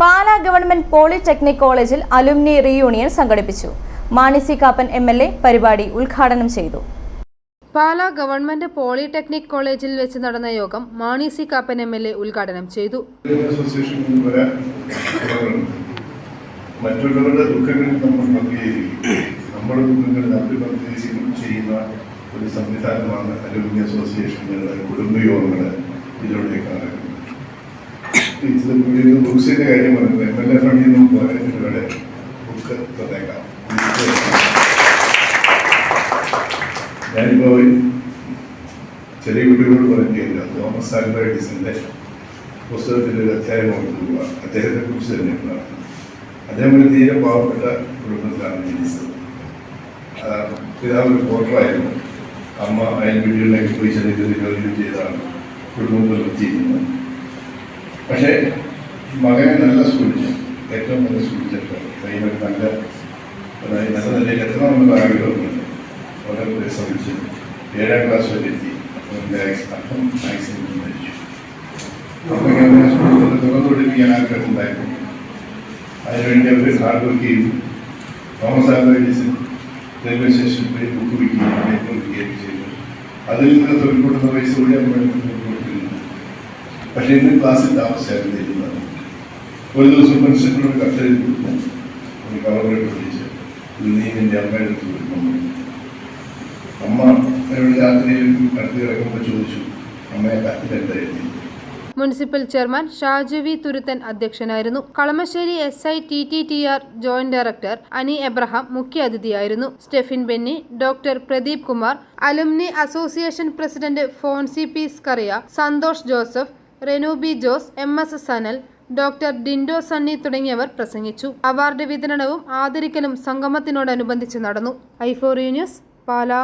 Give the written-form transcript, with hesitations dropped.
Pala government polytechnic കോളേജിൽ alumni reunion സംഘടിപ്പിച്ചു. Mani C Kappan MLA പരിപാടി ഉദ്ഘാടനം ചെയ്തു. പാലാ ഗവൺമെന്റ് പോളിടെക്നിക് കോളേജിൽ വെച്ച് നടന്ന യോഗം മാണി സി കാപ്പൻ എംഎൽഎ ഉദ്ഘാടനം ചെയ്തു. മറ്റുള്ളവരുടെ ദുഃഖങ്ങളിൽ നമ്മൾ പങ്കുചേരുകയും നമ്മുടെ ദുഃഖങ്ങളിൽ അഭിപ്രായം ചെയ്യുന്ന ഒരു സംവിധാനമാണ് അലുമിനി അസോസിയേഷനുകളുടെ കുടുംബയോഗങ്ങൾ ഇതിലൂടെ കാണുന്നത്. ബുക്സിന്റെ കാര്യം പറഞ്ഞത് എംഎൽഎ ഫണ്ടിൽ നിന്നും പോരാട്ടങ്ങളുടെ ബുക്ക് തന്നേക്കാം. ഞാനിപ്പോൾ ചെറിയ കുട്ടികളോട് പറയുകയില്ല, തോമസ് ആൽവ എഡിസന്റെ പുസ്തകത്തിൽ ഒരു അധ്യായം കൊടുക്കുക. അദ്ദേഹത്തെ കുറിച്ച് തന്നെയാണ്. അദ്ദേഹം ഒരു തീരെ പാവപ്പെട്ട കുടുംബത്തിലാണ് ജനിച്ചത്. പിതാവ് ഒരു പോർട്ടറായിരുന്നു. അമ്മ അയൽ വീടുകളിലേക്ക് പോയി ചെറിയ ജോലി ചെയ്താണ് കുടുംബം നിർത്തിയിരുന്നത്. പക്ഷേ മകനെ നല്ല സ്കൂളിൽ, ഏറ്റവും നല്ല സ്കൂളിൽ ചേർക്കണം. കയ്യിലൊരു നല്ല നിലയിൽ എത്തണമെന്നുള്ള ആഗ്രഹമുണ്ട്. വളരെ ശ്രമിച്ചു 7ാം ക്ലാസ് വരെ എത്തി. അപ്പം മാക്സിമം മരിച്ചു. അപ്പം ഇങ്ങനെ സ്കൂളിൽ തുറന്നുകൊടുക്കാൻ ആഗ്രഹമുണ്ടായിരുന്നു. അതിനുവേണ്ടി അവർ ഹാർഡ് വർക്ക് ചെയ്തു. തോമസ് ആൽവ എഡിസൺ റെയിൽവേ സ്റ്റേഷനിൽ പോയി ബുക്ക് വിൽക്കുകയും ചെയ്തു. അതിൽ നിന്ന് തൊഴിൽപ്പെടുന്ന പൈസ കൂടി അവർ കൊടുത്തിരുന്നു. പക്ഷേ ഇന്ന് ക്ലാസ്സിൽ താമസിച്ചായിരുന്നു ചെയ്യുന്നത്. ഒരു ദിവസം പ്രിൻസിപ്പളിനോട് കത്തെഴുതി കൊടുക്കും. ഒരു കവറിലോട്ട് വിളിച്ച് നീ നിന്റെ അമ്മയുടെ അടുത്ത് കൊടുക്കുന്നു. അമ്മ എന്നോട് രാത്രിയിൽ അടുത്ത് കിടക്കുമ്പോൾ ചോദിച്ചു, അമ്മയെ കത്തിലെന്തായിരുന്നു? Municipal chairman Shaju V Thuruthan അധ്യക്ഷനായിരുന്നു. Kalamassery SI TTTR joint director Ani Abraham മുഖ്യാതിഥിയായിരുന്നു. Stephin Benny, doctor Pradeep Kumar, alumni association president Fonsi P Scaria, Santhosh Joseph, Renubi Jose, MS Sanal, doctor Dindo Sunny തുടങ്ങിയവർ പ്രസംഗിച്ചു. അവാർഡ് വിതരണവും ആദരിക്കലും സംഗമത്തിനോടനുബന്ധിച്ച് നടന്നു. i4U news, Pala.